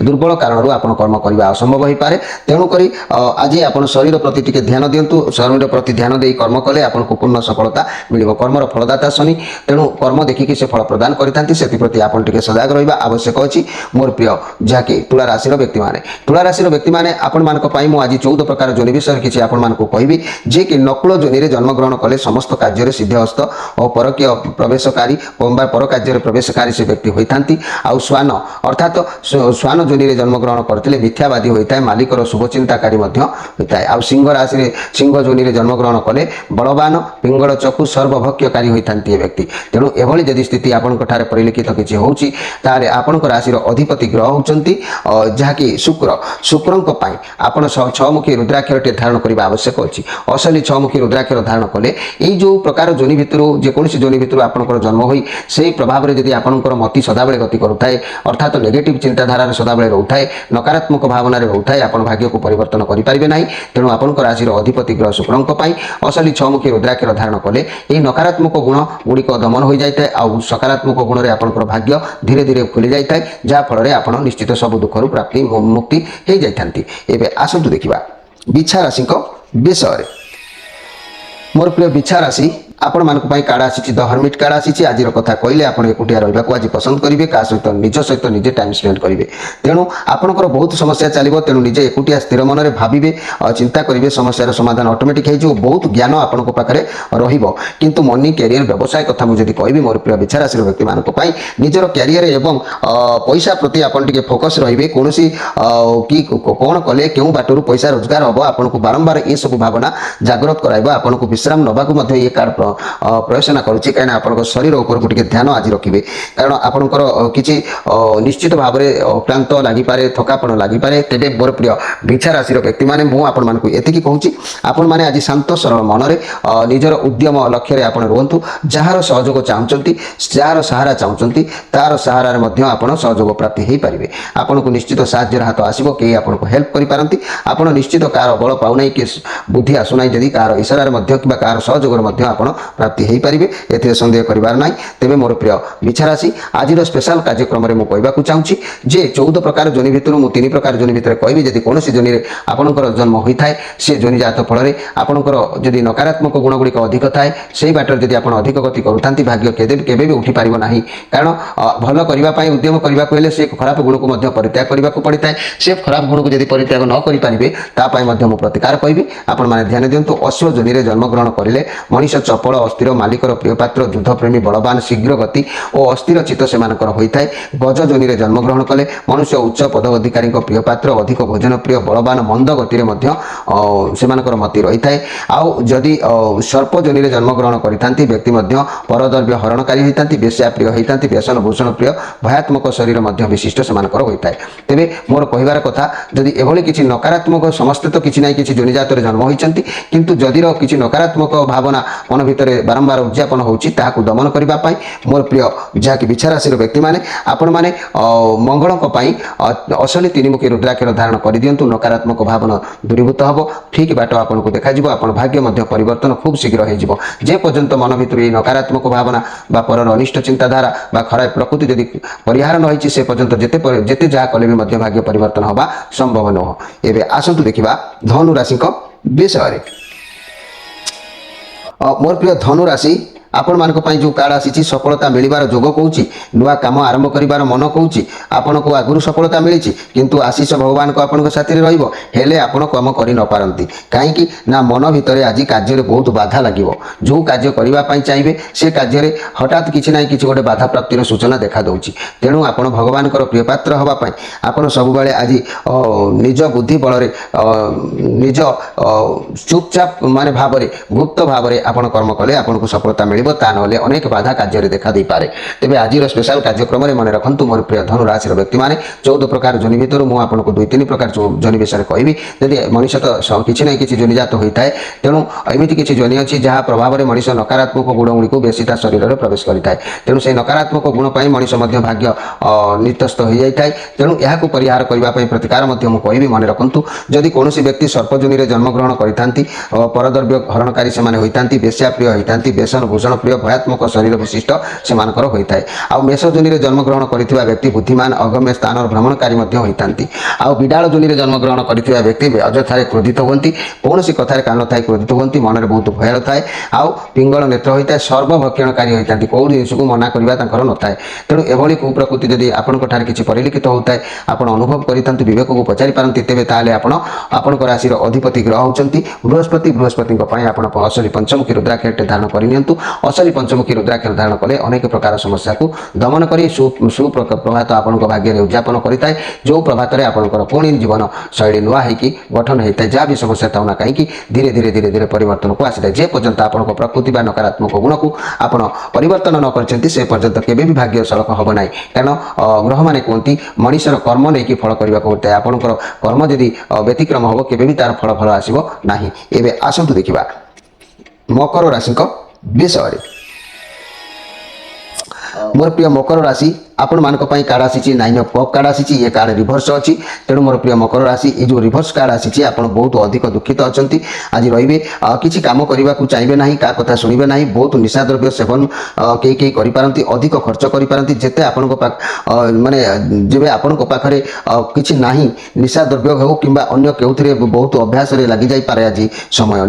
दुर्बल कारण आपन कर्म करने असंभव हो पाए तेणुक आज आप शरीर प्रति टिके ध्यान दिंतु शरीर प्रति ध्यान दे कर्म कले आपको पूर्ण सफलता मिल कर्मर फलदाता शनि तेणु कर्म देखिकी से फल प्रदान करती आपन टिके सजाग रहा आवश्यक अच्छी मोर प्रिय जहाँकि तुला राशि व्यक्ति मैंने आपण मानी आज 14 प्रकार जोनि विषय किसी आपण कहबी जे कि नकुल जोनि रे जन्मग्रहण कले समस्त कार्य सिद्धहस्त और परकीय प्रवेशकारी पर कार्य प्रवेशकारी से व्यक्ति होती आउ स्वान अर्थात स्वान जोनि रे जन्मग्रहण करते मिथ्यावादी होता है मालिकर शुभचिंताकारी होता है। सिंह राशि सिंह जोनि रे जन्मग्रहण कले बलवान पिंगल चक्षु सर्वभक्ष्यकारी होता है व्यक्ति तेणु एभली जदि स्थिति आपंक परिलक्षित किसी होची आपण राशि अधिपति ग्रह होती जहाँकि शुक्र आपण 6मुखी रुद्राक्षर टे धारण करने आवश्यक अच्छी असली 6मुखी रुद्राक्षर धारण कले यही जो प्रकार जोनि भितर जेकोसी जोनि भितर आपंकर जन्म हुई से प्रभाव में जदि आपंकर मति सदाबले गति करुए अर्थात नेगेटिव चिंताधारा सदाबले रोए नकारात्मक भावना रोए आप भाग्य को परिवर्तन करेंगे ना तेणु आपंक राशि अधिपति ग्रह शुक्र असली 6मुखी रुद्राक्षर धारण कले यही नकारात्मक गुण गुड़िक दमन हो जाए और सकारात्मक गुण में आपंकर भाग्य धीरे धीरे खुली जाए जहाँफल आप निश्चित सब दुखर प्राप्ति मुक्ति हो जाती। एवं आसतु देखा बिछा राशि विषय मोर प्रिय बिछा राशि आपण मान कार्ड आसी द हर्मिट कार्ड आसी आज कथा कहले आप एकुटिया रहा आज पसंद करेंगे क्या सहित निज सहित निजे टाइम स्पेंड करेंगे तेणु आपंकर बहुत समस्या चलो तेणु निजे एकुटिया स्थिर मन में भावे चिंता करेंगे समस्यार समाधान ऑटोमेटिक हो बहुत ज्ञान आपण पाखे रु मनी कैरियर व्यवसाय कथा मुझे कहबी मोर प्रिय बिछा राशि व्यक्ति मानक निजर कैरियर एवं पैसा प्रति आप फोकस रे कौन कि कौन कले क्यों बाटर पैसा रोजगार हम आपको बारंबार ये सब भावना जागृत कराइबा आपको विश्राम नवाक ये कार्ड प्रयोजना करुच्ची कहीं आप शरीर उपरको ध्यान आज रखिए कारण आपंकर किसी निश्चित भाव में क्लांत लगिपे थकापण लगिपे तेरे मोर प्रिय बिछा राशि व्यक्ति मैंने मुझे कहूँ आपण मैंने आज शांत सरल मन में निजर उद्यम लक्ष्य आप रुहतु जार सहयोग चाहते जार सहारा चाहते तार सहारा आप सहयोग प्राप्ति हो पारे आपन को निश्चित साहाय्य हाथ आसो कई आपको हेल्प करपारती आप निश्चित कार बल पाऊना कि बुद्धि आसुना जदि कार इशारा कि कार सहयोग आप प्राप्ति हो पारे ए सन्देह करार ना तेज मोर प्रिय बिछा राशि आज स्पेशल कार्यक्रम में मुझे चाहूँगी जे 14 प्रकार जोनि भितर मु 3 प्रकार जोनि भितर कहबी जदि कौन जोनि रे आपनकर जन्म होता है से जोनि जात फल आपनकर जदि नकारात्मक गुण गुड़िक अधिक थाए से बाटर जदि आप अधिक गति करूँ भाग्य केवे भी उठी पार ना कारण भल करने उद्यम करने को से खराब गुण को परित्याग करने को पड़ता है से खराब गुण को जदि परित्याग न करेंगे तापाई प्रतिकार कहबी आपण मैंने ध्यान दिंतु अश्व जोनि रे जन्मग्रहण करें मनीष ସଫଳ ଅସ୍ଥିର ମାଲିକର ପ୍ରିୟପାତ୍ର ଯୁଦ୍ଧପ୍ରେମୀ ବଳବାନ ଶୀଘ୍ର ଗତି ଓ ଅସ୍ଥିର ଚିତ୍ତ ସେମାନଙ୍କର ହୋଇଥାଏ। ଗଜ ଯୋନିରେ ଜନ୍ମଗ୍ରହଣ କଲେ ମନୁଷ୍ୟ ଉଚ୍ଚ ପଦ ଅଧିକାରୀଙ୍କ ପ୍ରିୟପାତ୍ର ଅଧିକ ଭୋଜନ ପ୍ରିୟ ବଳବାନ ମନ୍ଦ ଗତିରେ ମଧ୍ୟ ସେମାନଙ୍କର ମତି ରହିଥାଏ। ଆଉ ଯଦି ସର୍ପ ଯୋନିରେ ଜନ୍ମଗ୍ରହଣ କରିଥାନ୍ତି ବ୍ୟକ୍ତି ମଧ୍ୟ ପରଦ୍ରବ୍ୟ ହରଣକାରୀ ହୋଇଥାନ୍ତି, ବେଶ୍ୟା ପ୍ରିୟ ହୋଇଥାନ୍ତି, ବ୍ୟସନ ଭୂଷଣ ପ୍ରିୟ ଭୟାତ୍ମକ ଶରୀର ମଧ୍ୟ ବିଶିଷ୍ଟ ସେମାନଙ୍କର ହୋଇଥାଏ। ତେବେ ମୋର କହିବାର କଥା, ଯଦି ଏଭଳି କିଛି ନକାରାତ୍ମକ, ସମସ୍ତେ ତ କିଛି ନାହିଁ କିଛି ଯୋନିଜାତରେ ଜନ୍ମ ହୋଇଛନ୍ତି, କିନ୍ତୁ ଯଦିର କିଛି ନକାରାତ୍ମକ ଭାବନା ମନ ଭିତରେ ବାରମ୍ବାର ଉଦ୍ଯାପନ ହେଉଛି ତାହାକୁ ଦମନ କରିବା ପାଇଁ ମୋର ପ୍ରିୟ ଯାହାକି ବିଛା ରାଶିର ବ୍ୟକ୍ତିମାନେ ଆପଣମାନେ ମଙ୍ଗଳଙ୍କ ପାଇଁ ଅସଲି ତିନିମୁଖୀ ରୁଦ୍ରାକ୍ଷର ଧାରଣ କରିଦିଅନ୍ତୁ। ନକାରାତ୍ମକ ଭାବନା ଦୂରୀଭୂତ ହେବ, ଠିକ୍ ବାଟ ଆପଣଙ୍କୁ ଦେଖାଯିବ, ଆପଣ ଭାଗ୍ୟ ମଧ୍ୟ ପରିବର୍ତ୍ତନ ଖୁବ୍ ଶୀଘ୍ର ହୋଇଯିବ। ଯେ ପର୍ଯ୍ୟନ୍ତ ମନ ଭିତରୁ ଏହି ନକାରାତ୍ମକ ଭାବନା ବା ପରର ଅନିଷ୍ଟ ଚିନ୍ତାଧାରା ବା ଖରାପ ପ୍ରକୃତି ଯଦି ପରିହାର ନ ହୋଇଛି ସେ ପର୍ଯ୍ୟନ୍ତ ଯେତେ ଯାହା କଲେ ବି ମଧ୍ୟ ଭାଗ୍ୟ ପରିବର୍ତ୍ତନ ହେବା ସମ୍ଭବ ନୁହଁ। ଏବେ ଆସନ୍ତୁ ଦେଖିବା ଧନୁ ରାଶିଙ୍କ ବିଷୟରେ। ମୋର ପ୍ରିୟ ଧନୁ ରାଶି ଆପଣମାନଙ୍କ ପାଇଁ ଯେଉଁ କାର୍ଡ଼ ଆସିଛି ସଫଳତା ମିଳିବାର ଯୋଗ କହୁଛି, ନୂଆ କାମ ଆରମ୍ଭ କରିବାର ମନ କହୁଛି। ଆପଣଙ୍କୁ ଆଗରୁ ସଫଳତା ମିଳିଛି କିନ୍ତୁ ଆଶିଷ ଭଗବାନଙ୍କ ଆପଣଙ୍କ ସାଥିରେ ରହିବ, ହେଲେ ଆପଣ କାମ କରି ନ ପାରନ୍ତି। କାହିଁକି ନା ମନ ଭିତରେ ଆଜି କାର୍ଯ୍ୟରେ ବହୁତ ବାଧା ଲାଗିବ। ଯେଉଁ କାର୍ଯ୍ୟ କରିବା ପାଇଁ ଚାହିଁବେ ସେ କାର୍ଯ୍ୟରେ ହଠାତ୍ କିଛି ନାହିଁ କିଛି ଗୋଟେ ବାଧାପ୍ରାପ୍ତିର ସୂଚନା ଦେଖାଦେଉଛି। ତେଣୁ ଆପଣ ଭଗବାନଙ୍କର ପ୍ରିୟପାତ୍ର ହେବା ପାଇଁ ଆପଣ ସବୁବେଳେ ଆଜି ନିଜ ବୁଦ୍ଧି ବଳରେ ନିଜ ଚୁପଚାପ ମାନେ ଭାବରେ ଗୁପ୍ତ ଭାବରେ ଆପଣ କର୍ମ କଲେ ଆପଣଙ୍କୁ ସଫଳତା ମିଳିବ, ତା ନହେଲେ ଅନେକ ବାଧା କାର୍ଯ୍ୟରେ ଦେଖା ଦେଇପାରେ। ତେବେ ଆଜିର ସ୍ପେଶାଲ କାର୍ଯ୍ୟକ୍ରମରେ ମନେ ରଖନ୍ତୁ ମୋର ପ୍ରିୟ ଧନୁ ରାଶିର ବ୍ୟକ୍ତିମାନେ, 14 ପ୍ରକାର ଯୋନି ଭିତରୁ ମୁଁ ଆପଣଙ୍କୁ 2-3 ପ୍ରକାର ଯୋନି ବିଷୟରେ କହିବି। ଯଦି ମଣିଷ ତ କିଛି ନାହିଁ କିଛି ଯୋନିଜାତ ହୋଇଥାଏ, ତେଣୁ ଏମିତି କିଛି ଯୋନି ଅଛି ଯାହା ପ୍ରଭାବରେ ମଣିଷ ନକାରାତ୍ମକ ଗୁଣଗୁଡ଼ିକୁ ବେଶୀ ତା ଶରୀରରେ ପ୍ରବେଶ କରିଥାଏ। ତେଣୁ ସେହି ନକାରାତ୍ମକ ଗୁଣ ପାଇଁ ମଣିଷ ମଧ୍ୟ ଭାଗ୍ୟ ନିତସ୍ତ ହୋଇଯାଇଥାଏ। ତେଣୁ ଏହାକୁ ପରିହାର କରିବା ପାଇଁ ପ୍ରତିକାର ମଧ୍ୟ ମୁଁ କହିବି। ମନେ ରଖନ୍ତୁ, ଯଦି କୌଣସି ବ୍ୟକ୍ତି ସର୍ପ ଯୋନିରେ ଜନ୍ମଗ୍ରହଣ କରିଥାନ୍ତି, ପରଦ୍ରବ୍ୟ ହରଣକାରୀ ସେମାନେ ହୋଇଥାନ୍ତି, ବେଶ୍ୟାପ୍ରିୟ ହୋଇଥାନ୍ତି, ବ୍ୟସନ ଭୂଷଣ ପ୍ରିୟ ଭୟାତ୍ମକ ଶରୀର ବିଶିଷ୍ଟ ସେମାନଙ୍କର ହୋଇଥାଏ। ଆଉ ମେଷ ଯୋନିରେ ଜନ୍ମଗ୍ରହଣ କରିଥିବା ବ୍ୟକ୍ତି ବୁଦ୍ଧିମାନ ଅଗମ୍ୟ ସ୍ଥାନର ଭ୍ରମଣକାରୀ ମଧ୍ୟ ହୋଇଥାନ୍ତି। ଆଉ ବିଡ଼ାଳ ଯୋନିରେ ଜନ୍ମଗ୍ରହଣ କରିଥିବା ବ୍ୟକ୍ତି ଅଯଥାରେ କ୍ରୋଧିତ ହୁଅନ୍ତି, କୌଣସି କଥାରେ କାନ ଥାଇ କ୍ରୋଧିତ ହୁଅନ୍ତି, ମନରେ ବହୁତ ଭୟ ଥାଏ, ଆଉ ପିଙ୍ଗଳ ନେତ୍ର ହୋଇଥାଏ, ସର୍ବଭକ୍ଷଣକାରୀ ହୋଇଥାନ୍ତି, କେଉଁ ଜିନିଷକୁ ମନା କରିବା ତାଙ୍କର ନଥାଏ। ତେଣୁ ଏଭଳି କୁପ୍ରକୃତି ଯଦି ଆପଣଙ୍କ ଠାରେ କିଛି ପରିଲିଖିତ ହେଉଥାଏ, ଆପଣ ଅନୁଭବ କରିଥାନ୍ତୁ, ବିବେକକୁ ପଚାରି ପାରନ୍ତି, ତେବେ ତାହେଲେ ଆପଣଙ୍କ ରାଶିର ଅଧିପତି ଗ୍ରହ ହେଉଛନ୍ତି ବୃହସ୍ପତି। ବୃହସ୍ପତିଙ୍କ ପାଇଁ ଆପଣ ଅସଲି ପଞ୍ଚମୁଖୀ ରୁଦ୍ରାକ୍ଷରଟେ ଧାରଣ କରିନିଅନ୍ତୁ। ଅସଲି ପଞ୍ଚମୁଖୀ ରୁଦ୍ରାକ୍ଷର ଧାରଣ କଲେ ଅନେକ ପ୍ରକାର ସମସ୍ୟାକୁ ଦମନ କରି ସୁପ୍ରଭାତ ଆପଣଙ୍କ ଭାଗ୍ୟରେ ଉଦ୍ଯାପନ କରିଥାଏ, ଯେଉଁ ପ୍ରଭାତରେ ଆପଣଙ୍କର ପୁଣି ଜୀବନ ଶୈଳୀ ନୂଆ ହେଇକି ଗଠନ ହୋଇଥାଏ। ଯାହା ବି ସମସ୍ୟା ଥାଉ ନା କାହିଁକି ଧୀରେ ଧୀରେ ପରିବର୍ତ୍ତନକୁ ଆସିଥାଏ। ଯେ ପର୍ଯ୍ୟନ୍ତ ଆପଣଙ୍କ ପ୍ରକୃତି ବା ନକାରାତ୍ମକ ଗୁଣକୁ ଆପଣ ପରିବର୍ତ୍ତନ ନ କରିଛନ୍ତି ସେ ପର୍ଯ୍ୟନ୍ତ କେବେ ବି ଭାଗ୍ୟ ସଳଖ ହେବ ନାହିଁ। କାରଣ ଗ୍ରହମାନେ କୁହନ୍ତି ମଣିଷର କର୍ମ ନେଇକି ଫଳ କରିବାକୁ ହୋଇଥାଏ। ଆପଣଙ୍କର କର୍ମ ଯଦି ବ୍ୟତିକ୍ରମ ହେବ କେବେ ବି ତାର ଫଳ ଆସିବ ନାହିଁ। ଏବେ ଆସନ୍ତୁ ଦେଖିବା ମକର ରାଶିଙ୍କ ବିଷୟରେ। ମୋର ପ୍ରିୟ ମକର ରାଶି ଆପଣମାନଙ୍କ ପାଇଁ କାର୍ଡ଼ ଆସିଛି 9 ଅଫ୍ କପ୍ କାର୍ଡ଼ ଆସିଛି। ଏ କାର୍ଡ଼ ରିଭର୍ସ ଅଛି। ତେଣୁ ମୋର ପ୍ରିୟ ମକର ରାଶି ଏ ଯେଉଁ ରିଭର୍ସ କାର୍ଡ଼ ଆସିଛି ଆପଣ ବହୁତ ଅଧିକ ଦୁଃଖିତ ଅଛନ୍ତି। ଆଜି ରହିବେ କିଛି କାମ କରିବାକୁ ଚାହିଁବେ ନାହିଁ, କାହା କଥା ଶୁଣିବେ ନାହିଁ, ବହୁତ ନିଶାଦ୍ରବ୍ୟ ସେବନ କେହି କରିପାରନ୍ତି, ଅଧିକ ଖର୍ଚ୍ଚ କରିପାରନ୍ତି। ଯେତେ ଆପଣଙ୍କ ମାନେ ଯେବେ ଆପଣଙ୍କ ପାଖରେ କିଛି ନାହିଁ, ନିଶାଦ୍ରବ୍ୟ ହେଉ କିମ୍ବା ଅନ୍ୟ କେଉଁଥିରେ ବହୁତ ଅଭ୍ୟାସରେ ଲାଗିଯାଇପାରେ ଆଜି ସମୟ,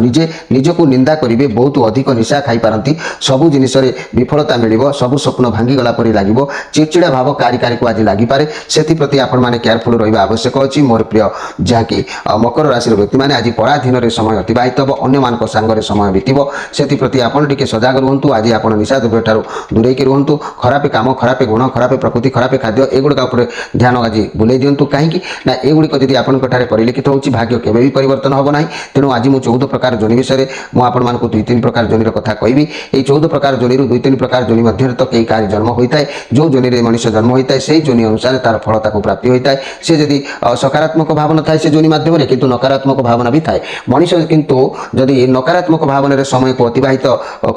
ନିଜକୁ ନିନ୍ଦା କରିବେ, ବହୁତ ଅଧିକ ନିଶା ଖାଇପାରନ୍ତି, ସବୁ ଜିନିଷରେ ବିଫଳତା ମିଳିବ, ସବୁ ସ୍ୱପ୍ନ ଭାଙ୍ଗିଗଲା ପରି ଲାଗିବ, ଚିଡ଼ଚିଡ଼ା ଭାବ କାରିକୁ ଆଜି ଲାଗିପାରେ। ସେଥିପ୍ରତି ଆପଣମାନେ କେୟାରଫୁଲ ରହିବା ଆବଶ୍ୟକ ଅଛି। ମୋର ପ୍ରିୟ ଯାହାକି ମକର ରାଶିର ବ୍ୟକ୍ତିମାନେ ଆଜି ପରାଧୀନରେ ସମୟ ଅତିବାହିତ ହେବ, ଅନ୍ୟମାନଙ୍କ ସାଙ୍ଗରେ ସମୟ ବିତିବ, ସେଥିପ୍ରତି ଆପଣ ଟିକେ ସଜାଗ ରୁହନ୍ତୁ। ଆଜି ଆପଣ ନିଶାଦ୍ରବ୍ୟ ଠାରୁ ଦୂରେଇକି ରୁହନ୍ତୁ। ଖରାପ କାମ, ଖରାପ ଗୁଣ, ଖରାପ ପ୍ରକୃତି, ଖରାପ ଖାଦ୍ୟ ଏଗୁଡ଼ିକ ଉପରେ ଧ୍ୟାନ ଆଜି ବୁଲେଇ ଦିଅନ୍ତୁ। କାହିଁକି ନା ଏଗୁଡ଼ିକ ଯଦି ଆପଣଙ୍କ ଠାରେ ପରିଲିଖିତ ହେଉଛି ଭାଗ୍ୟ କେବେ ବି ପରିବର୍ତ୍ତନ ହେବ ନାହିଁ। ତେଣୁ ଆଜି ମୁଁ 14 ପ୍ରକାର ଯୋନି ବିଷୟରେ ମୁଁ ଆପଣମାନଙ୍କୁ 2-3 ପ୍ରକାର ଯୋନିର କଥା କହିବି। ଏହି 14 ପ୍ରକାର ଯୋନିରୁ 2-3 ପ୍ରକାର ଯୋନି ମଧ୍ୟରେ ତ କେହି କାହାରି ଜନ୍ମ ହୋଇଥାଏ। ଯେଉଁ ଯୋନିରେ ମଣିଷ ଜନ୍ମ ହୋଇଥାଏ ସେହି ଯୋନି ଅନୁସାରେ ତାର ଫଳ ତାକୁ ପ୍ରାପ୍ତି ହୋଇଥାଏ। ସେ ଯଦି ସକାରାତ୍ମକ ଭାବନା ଥାଏ ସେ ଯୋନି ମାଧ୍ୟମରେ, କିନ୍ତୁ ନକାରାତ୍ମକ ଭାବନା ବି ଥାଏ। ମଣିଷ କିନ୍ତୁ ଯଦି ନକାରାତ୍ମକ ଭାବନାରେ ସମୟକୁ ଅତିବାହିତ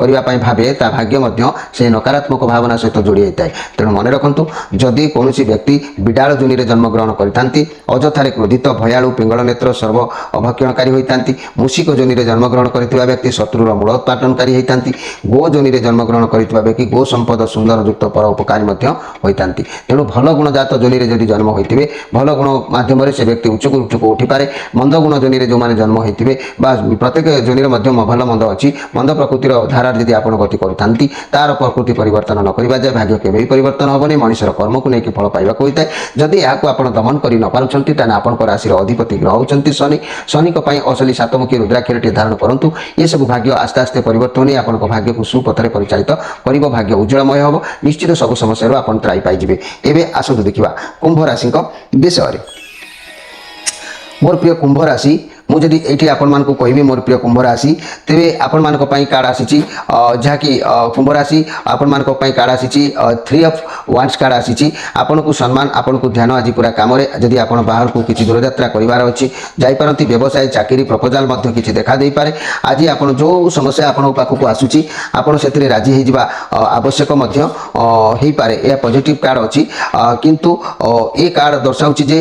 କରିବା ପାଇଁ ଭାବେ ତା ଭାଗ୍ୟ ମଧ୍ୟ ସେହି ନକାରାତ୍ମକ ଭାବନା ସହିତ ଯୋଡ଼ି ହୋଇଥାଏ। ତେଣୁ ମନେ ରଖନ୍ତୁ, ଯଦି କୌଣସି ବ୍ୟକ୍ତି ବିଡ଼ାଳ ଯୋନିରେ ଜନ୍ମଗ୍ରହଣ କରିଥାନ୍ତି, ଅଯଥାରେ କ୍ରୋଧିତ, ଭୟାଳୁ, ପିଙ୍ଗଳ ନେତ୍ର, ସର୍ବ ଅଭକ୍ଷଣକାରୀ ହୋଇଥାନ୍ତି, ମୂଷିକ ଯୋନିରେ ଜନ୍ମଗ୍ରହଣ କରିଥିବା ବ୍ୟକ୍ତି ଶତ୍ରୁର ମୂଳୋତ୍ପାଟନକାରୀ ହୋଇଥାନ୍ତି, ଗୋ ଯୋନିରେ ଜନ୍ମଗ୍ରହଣ କରିଥିବା ବ୍ୟକ୍ତି ଗୋ ସମ୍ପଦ ସୁନ୍ଦର ଯୁକ୍ତ ପର ଉପକାରୀ ମଧ୍ୟ ହୋଇଥାନ୍ତି। ତେଣୁ ଭଲ ଗୁଣଜାତ ଯୋନିରେ ଯଦି ଜନ୍ମ ହୋଇଥିବେ ଭଲ ଗୁଣ ମାଧ୍ୟମରେ ସେ ବ୍ୟକ୍ତି ଉଚ୍ଚକୁ ଉଚ୍ଚକୁ ଉଠିପାରେ। ମନ୍ଦ ଗୁଣ ଯୋନିରେ ଯେଉଁମାନେ ଜନ୍ମ ହୋଇଥିବେ ବା ପ୍ରତ୍ୟେକ ଯୋନିରେ ମଧ୍ୟ ଭଲ ମନ୍ଦ ଅଛି, ମନ୍ଦ ପ୍ରକୃତିର ଧାରାରେ ଯଦି ଆପଣ ଗତି କରୁଥାନ୍ତି ତାର ପ୍ରକୃତି ପରିବର୍ତ୍ତନ ନ କରିବା ଯାଏ ଭାଗ୍ୟ କେବେ ବି ପରିବର୍ତ୍ତନ ହେବନି। ମଣିଷର କର୍ମକୁ ନେଇକି ଫଳ ପାଇବାକୁ ହୋଇଥାଏ। ଯଦି ଏହାକୁ ଆପଣ ଦମନ କରି ନ ପାରୁଛନ୍ତି ତାହେଲେ ଆପଣଙ୍କ ରାଶିର ଅଧିପତି ଗ୍ରହ ହେଉଛନ୍ତି ଶନି। ଶନିଙ୍କ ପାଇଁ ଅସଲି ସାତମୁଖୀ ରୁଦ୍ରାକ୍ଷରଟି ଧାରଣ କରନ୍ତୁ। ଏସବୁ ଭାଗ୍ୟ ଆସ୍ତେ ଆସ୍ତେ ପରିବର୍ତ୍ତନ ହୋଇ ଆପଣଙ୍କ ଭାଗ୍ୟକୁ ସୁପଥରେ ପରିଚାଳିତ କରିବ। ଭାଗ୍ୟ ଉଜ୍ଜଳମୟ ହେବ। ନିଶ୍ଚିତ ସବୁ ସମସ୍ୟାରୁ ଆପଣ ତ୍ରାହି ପାଇଯିବେ। ଏବେ ଆସନ୍ତୁ ଦେଖିବା କୁମ୍ଭ ରାଶିଙ୍କ ବିଷୟରେ। मोर प्रिय कुंभ राशि ମୁଁ ଯଦି ଏଇଠି ଆପଣମାନଙ୍କୁ କହିବି ମୋର ପ୍ରିୟ କୁମ୍ଭ ରାଶି, ତେବେ ଆପଣମାନଙ୍କ ପାଇଁ କାର୍ଡ଼ ଆସିଛି ଯାହାକି କୁମ୍ଭ ରାଶି ଆପଣମାନଙ୍କ ପାଇଁ କାର୍ଡ଼ ଆସିଛି 3 ଅଫ୍ ୱାଣ୍ଡସ୍ କାର୍ଡ଼ ଆସିଛି। ଆପଣଙ୍କୁ ସମ୍ମାନ, ଆପଣଙ୍କୁ ଧ୍ୟାନ ଆଜି ପୁରା କାମରେ। ଯଦି ଆପଣ ବାହାରକୁ କିଛି ଦୂରଯାତ୍ରା କରିବାର ଅଛି ଯାଇପାରନ୍ତି। ବ୍ୟବସାୟ, ଚାକିରି, ପ୍ରପୋଜାଲ ମଧ୍ୟ କିଛି ଦେଖା ଦେଇପାରେ। ଆଜି ଆପଣ ଯେଉଁ ସମସ୍ୟା ଆପଣଙ୍କ ପାଖକୁ ଆସୁଛି ଆପଣ ସେଥିରେ ରାଜି ହେଇଯିବା ଆବଶ୍ୟକ ମଧ୍ୟ ହେଇପାରେ। ଏହା ପଜିଟିଭ୍ କାର୍ଡ଼ ଅଛି, କିନ୍ତୁ ଏ କାର୍ଡ଼ ଦର୍ଶାଉଛି ଯେ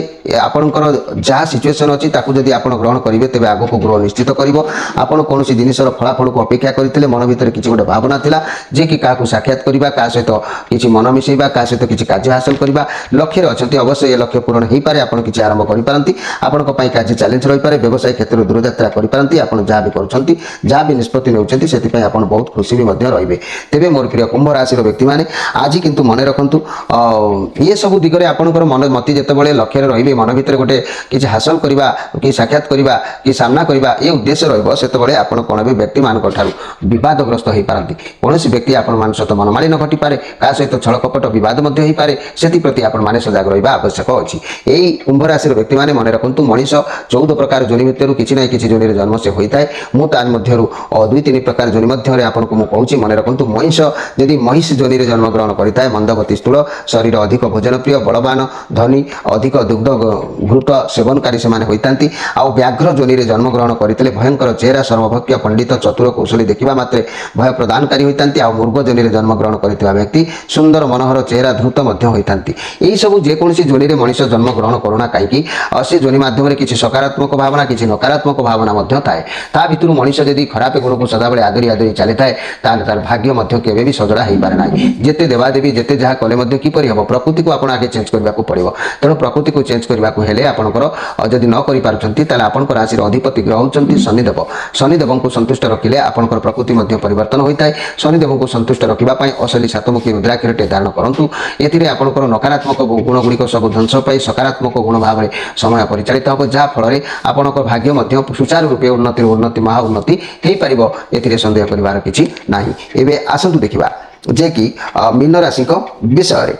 ଆପଣଙ୍କର ଯାହା ସିଚୁଏସନ୍ ଅଛି ତାକୁ ଯଦି ଆପଣ ଗ୍ରହଣ କରିବେ ତେବେ ଆଗକୁ ଗ୍ରୋ ନିଶ୍ଚିତ କରିବ। ଆପଣ କୌଣସି ଜିନିଷର ଫଳାଫଳକୁ ଅପେକ୍ଷା କରିଥିଲେ, ମନ ଭିତରେ କିଛି ଗୋଟେ ଭାବନା ଥିଲା ଯେ କି କାହାକୁ ସାକ୍ଷାତ କରିବା, କାହା ସହିତ କିଛି ମନ ମିଶାଇବା, କାହା ସହିତ କିଛି କାର୍ଯ୍ୟ ହାସଲ କରିବା ଲକ୍ଷ୍ୟରେ ଅଛନ୍ତି। ଅବଶ୍ୟ ଏ ଲକ୍ଷ୍ୟ ପୂରଣ ହୋଇପାରେ। ଆପଣ କିଛି ଆରମ୍ଭ କରିପାରନ୍ତି। ଆପଣଙ୍କ ପାଇଁ କାର୍ଯ୍ୟ ଚ୍ୟାଲେଞ୍ଜ ରହିପାରେ। ବ୍ୟବସାୟ କ୍ଷେତ୍ରରେ ଦୂରଯାତ୍ରା କରିପାରନ୍ତି। ଆପଣ ଯାହା ବି କରୁଛନ୍ତି, ଯାହା ବି ନିଷ୍ପତ୍ତି ନେଉଛନ୍ତି ସେଥିପାଇଁ ଆପଣ ବହୁତ ଖୁସି ବି ମଧ୍ୟ ରହିବେ। ତେବେ ମୋର ପ୍ରିୟ କୁମ୍ଭ ରାଶିର ବ୍ୟକ୍ତିମାନେ ଆଜି କିନ୍ତୁ ମନେ ରଖନ୍ତୁ ଏସବୁ ଦିଗରେ ଆପଣଙ୍କର ମତି ଯେତେବେଳେ ଲକ୍ଷ୍ୟରେ ରହିବେ, ମନ ଭିତରେ ଗୋଟେ କିଛି ହାସଲ କରିବା, କି ସାକ୍ଷାତ କରିବା, କି ସାମ୍ନା କରିବା ଏ ଉଦ୍ଦେଶ୍ୟ ରହିବ, ସେତେବେଳେ ଆପଣ କ'ଣ ବି ବ୍ୟକ୍ତିମାନଙ୍କ ଠାରୁ ବିବାଦଗ୍ରସ୍ତ ହୋଇପାରନ୍ତି। କୌଣସି ବ୍ୟକ୍ତି ଆପଣମାନଙ୍କ ସହିତ ମନମାଳିନ୍ୟ ଘଟିପାରେ, କାହା ସହିତ ଛଳ କପଟ ବିବାଦ ମଧ୍ୟ ହୋଇପାରେ। ସେଥିପ୍ରତି ଆପଣମାନେ ସଜାଗ ରହିବା ଆବଶ୍ୟକ ଅଛି। ଏହି କୁମ୍ଭ ରାଶିର ବ୍ୟକ୍ତିମାନେ ମନେ ରଖନ୍ତୁ ମଣିଷ 14 ପ୍ରକାର ଯୋନି ଭିତରୁ କିଛି ନା କିଛି ଯୋନିରେ ଜନ୍ମ ସେ ହୋଇଥାଏ। ମୁଁ ତା ମଧ୍ୟରୁ 2-3 ପ୍ରକାର ଯୋନି ମଧ୍ୟରେ ଆପଣଙ୍କୁ ମୁଁ କହୁଛି। ମନେ ରଖନ୍ତୁ ମଣିଷ ଯଦି ମହିଷ ଯୋନିରେ ଜନ୍ମଗ୍ରହଣ କରିଥାଏ ମନ୍ଦଗତି ସ୍ଥୂଳ, ଶରୀର ଅଧିକ ଭୋଜନପ୍ରିୟ, ବଳବାନ, ଧନୀ, ଅଧିକ ଦୁଗ୍ଧ ଘୃତ ସେବନକାରୀ ସେମାନେ ହୋଇଥାନ୍ତି। ଆଉ ବ୍ୟାଘ୍ର ଯୋନିରେ ଜନ୍ମଗ୍ରହଣ କରିଥିଲେ ଭୟଙ୍କର ଚେହେରା, ସର୍ବଭକ୍ଷ, ପଣ୍ଡିତ, ଚତୁର, କୌଶଳୀ, ଦେଖିବା ମାତ୍ରେ ଭୟ ପ୍ରଦାନକାରୀ ହୋଇଥାନ୍ତି। ଆଉ ମୃଗ ଯୋନିରେ ଜନ୍ମଗ୍ରହଣ କରିଥିବା ବ୍ୟକ୍ତି ସୁନ୍ଦର, ମନୋହର ଚେହେରା, ଧୃତ ମଧ୍ୟ ହୋଇଥାନ୍ତି। ଏହିସବୁ ଯେକୌଣସି ଯୋନିରେ ମଣିଷ ଜନ୍ମଗ୍ରହଣ କରୁନା କାହିଁକି ସେ ଯୋନି ମାଧ୍ୟମରେ କିଛି ସକାରାତ୍ମକ ଭାବନା, କିଛି ନକାରାତ୍ମକ ଭାବନା ମଧ୍ୟ ଥାଏ। ତା ଭିତରୁ ମଣିଷ ଯଦି ଖରାପ ଗୁଣକୁ ସଦାବେଳେ ଆଦରି ଆଦରି ଚାଲିଥାଏ ତାହେଲେ ତାର ଭାଗ୍ୟ ମଧ୍ୟ କେବେ ବି ସଜଡ଼ା ହୋଇପାରେ ନାହିଁ। ଯେତେ ଦେବାଦେବୀ ଯେତେ ଯାହା କଲେ ମଧ୍ୟ କିପରି ହେବ? ପ୍ରକୃତିକୁ ଆପଣ ଆଗେ ଚେଞ୍ଜ କରିବାକୁ ପଡ଼ିବ। ତେଣୁ ପ୍ରକୃତିକୁ ଚେଞ୍ଜ କରିବାକୁ ହେଲେ ଆପଣଙ୍କର ଯଦି ନ କରିପାରୁଛନ୍ତି ତାହେଲେ ଆପଣଙ୍କ ରାଶିର ଅଧିପତି ଗ୍ରହ ହେଉଛନ୍ତି ଶନିଦେବ। ଶନିଦେବଙ୍କୁ ସନ୍ତୁଷ୍ଟ ରଖିଲେ ଆପଣଙ୍କର ପ୍ରକୃତି ମଧ୍ୟ ପରିବର୍ତ୍ତନ ହୋଇଥାଏ। ଶନିଦେବଙ୍କୁ ସନ୍ତୁଷ୍ଟ ରଖିବା ପାଇଁ ଅସଲି ସାତମୁଖୀ ରୁଦ୍ରାକ୍ଷରଟି ଧାରଣ କରନ୍ତୁ। ଏଥିରେ ଆପଣଙ୍କର ନକାରାତ୍ମକ ଗୁଣ ଗୁଡ଼ିକ ସବୁ ଧ୍ୱଂସ ପାଇ ସକାରାତ୍ମକ ଗୁଣ ଭାବରେ ସମୟ ପରିଚାଳିତ ହେବ, ଯାହା ଫଳରେ ଆପଣଙ୍କ ଭାଗ୍ୟ ମଧ୍ୟ ସୁଚାରୁ ରୂପେ ଉନ୍ନତିରୁ ଉନ୍ନତି, ମହା ଉନ୍ନତି ହୋଇପାରିବ। ଏଥିରେ ସନ୍ଦେହ କରିବାର କିଛି ନାହିଁ। ଏବେ ଆସନ୍ତୁ ଦେଖିବା ଯେ କି ମୀନ ରାଶିଙ୍କ ବିଷୟରେ।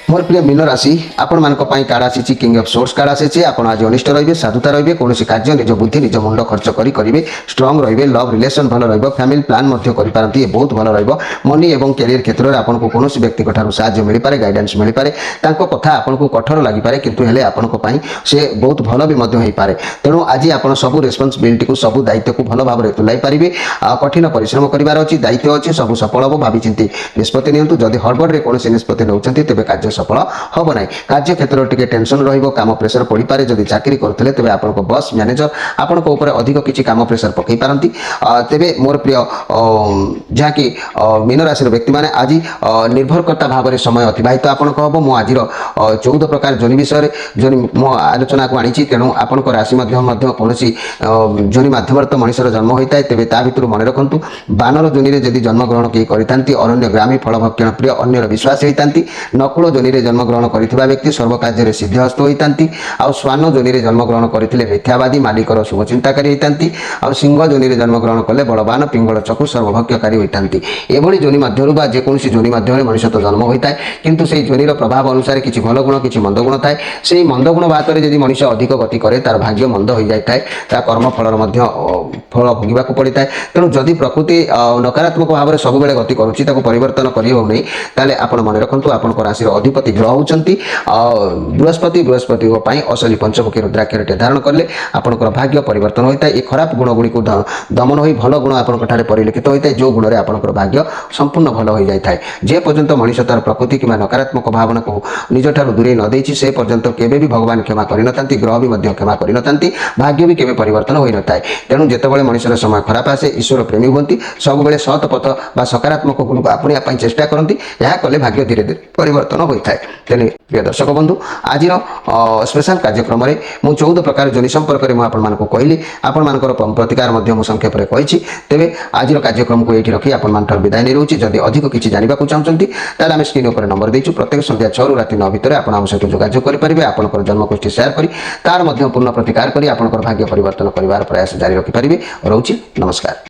मोर प्रिय मीन राशि आपंक कार्ड आसी किंग ऑफ सोर्स कार्ड आसी। आप आज अनिष्ट रहिए, साधुता रहिए, कौन कार्य निज बुद्धि निज मुंड खर्च करेंगे, स्ट्रंग रहिए, लव रिलेशन भल रही, फैमिली प्लान करपारती बहुत भल रही। मनी और कैरियर क्षेत्र में आपको कौन व्यक्ति साहाय्य मिल पाए, गाइडेंस मिल पाए, कथा आपको कठोर लगिपारे किंतु हेले आपन से बहुत भल भी हो पाए। तेणु आज आप सब रेस्पॉन्सिबिलिटी को, सब दायित्व को भल भाव तुलाई पारे। कठिन परिश्रम करार अच्छी, दायित्व अच्छी, सब सफल हम भाई चिंती निष्पत्ति नियंतु। जदि हड़बड़ में कौन निष्पत्ति नौकरी तेज कार्य सफल हम ना। कार्य क्षेत्र टे टेंशन रम प्रेसर पड़ पाए। जदि चाकरी करते तेज आप बस मैनेजर आपण अधिक किसी काम प्रेसर पकई पारती। तेरे मोर प्रिय जहाँकि मीन राशि व्यक्ति मैंने आज निर्भरकर्ता भाव में समय अतिबाहित आपण हम। मु आज 14 प्रकार जोनि विषय जोनि मो आलोचना को आनी। तेणु आपण राशि कौन जोनि मध्यम तो मनुष्यर जन्म होता है। तेज ता भर मन रखु बानर जोनि जदि जन्मग्रहण किए करती अरण्य ग्रामी, फलभक्षण प्रिय, अन्यर विश्वास होता। नकुल जोनि जन्मग्रहण करथिबा व्यक्ति सर्व कार्य सिद्धहस्त होती। आउ श्वान जोनि जन्मग्रहण करते मिथ्यावादी, मालिकर शुभचिंताकारी होती। आउ सिंह जोनि जन्मग्रहण कले बलवान, पिंगल चक्षु, सर्वभक्षकारी होती। एभली जोनि मध्यरु बा जेकोसी जोनि मध्यरे मनुष्य तो जन्म होता है, किंतु से जोनिर प्रभाव अनुसार किसी भल गुण किसी मंद गुण थाए। से मंद गुण बातरे यदि मनुष्य अधिक गति करे तार भाग्य मंद हो जाए, कर्म फल फल भोगवा पड़ी था। तेणु जदि प्रकृति नकारात्मक भाव में सब गति करुच्ची परिवर्तन कर नहीं, आप मन रखु आप राशि ଅଧିପତି ଗ୍ରହ ହେଉଛନ୍ତି ବୃହସ୍ପତି। ବୃହସ୍ପତିଙ୍କ ପାଇଁ ଅସଲି ପଞ୍ଚମୁଖୀ ରୁଦ୍ରାକ୍ଷରଟେ ଧାରଣ କଲେ ଆପଣଙ୍କର ଭାଗ୍ୟ ପରିବର୍ତ୍ତନ ହୋଇଥାଏ। ଏ ଖରାପ ଗୁଣଗୁଡ଼ିକୁ ଦମନ ହୋଇ ଭଲ ଗୁଣ ଆପଣଙ୍କ ଠାରେ ପରିଲକ୍ଷିତ ହୋଇଥାଏ, ଯେଉଁ ଗୁଣରେ ଆପଣଙ୍କର ଭାଗ୍ୟ ସମ୍ପୂର୍ଣ୍ଣ ଭଲ ହୋଇଯାଇଥାଏ। ଯେ ପର୍ଯ୍ୟନ୍ତ ମଣିଷ ତାର ପ୍ରକୃତି କିମ୍ବା ନକାରାତ୍ମକ ଭାବନାକୁ ନିଜଠାରୁ ଦୂରେଇ ନ ଦେଇଛି ସେ ପର୍ଯ୍ୟନ୍ତ କେବେ ବି ଭଗବାନ କ୍ଷମା କରିନଥାନ୍ତି, ଗ୍ରହ ବି ମଧ୍ୟ କ୍ଷମା କରିନଥାନ୍ତି, ଭାଗ୍ୟ ବି କେବେ ପରିବର୍ତ୍ତନ ହୋଇନଥାଏ। ତେଣୁ ଯେତେବେଳେ ମଣିଷର ସମୟ ଖରାପ ଆସେ ଈଶ୍ୱର ପ୍ରେମୀ ହୁଅନ୍ତି, ସବୁବେଳେ ସତ୍ ପଥ ବା ସକାରାତ୍ମକ ଗୁଣକୁ ଆପଣେଇବା ପାଇଁ ଚେଷ୍ଟା କରନ୍ତି। ଏହା କଲେ ଭାଗ୍ୟ ଧୀରେ ଧୀରେ ପରିବର୍ତ୍ତନ ହୋଇଥାଏ। ତେଣୁ ପ୍ରିୟ ଦର୍ଶକ ବନ୍ଧୁ, ଆଜିର ସ୍ପେଶାଲ କାର୍ଯ୍ୟକ୍ରମରେ ମୁଁ 14 ପ୍ରକାର ଯୋନି ସମ୍ପର୍କରେ ମୁଁ ଆପଣମାନଙ୍କୁ କହିଲି, ଆପଣମାନଙ୍କର ପ୍ରତିକାର ମଧ୍ୟ ମୁଁ ସଂକ୍ଷେପରେ କହିଛି। ତେବେ ଆଜିର କାର୍ଯ୍ୟକ୍ରମକୁ ଏଇଠି ରଖି ଆପଣମାନଙ୍କର ବିଦାୟ ନେଇ ରହୁଛି। ଯଦି ଅଧିକ କିଛି ଜାଣିବାକୁ ଚାହୁଁଛନ୍ତି ତାହେଲେ ଆମେ ସ୍କ୍ରିନ୍ ଉପରେ ନମ୍ବର ଦେଇଛୁ, ପ୍ରତ୍ୟେକ ସନ୍ଧ୍ୟା 6ରୁ ରାତି 9 ଭିତରେ ଆପଣ ଆମ ସହିତ ଯୋଗାଯୋଗ କରିପାରିବେ। ଆପଣଙ୍କର ଜନ୍ମକୁଷ୍ଠି ସେୟାର କରି ତାର ମଧ୍ୟ ପୂର୍ଣ୍ଣ ପ୍ରତିକାର କରି ଆପଣଙ୍କର ଭାଗ୍ୟ ପରିବର୍ତ୍ତନ କରିବାର ପ୍ରୟାସ ଜାରି ରଖିପାରିବେ। ରହୁଛି, ନମସ୍କାର।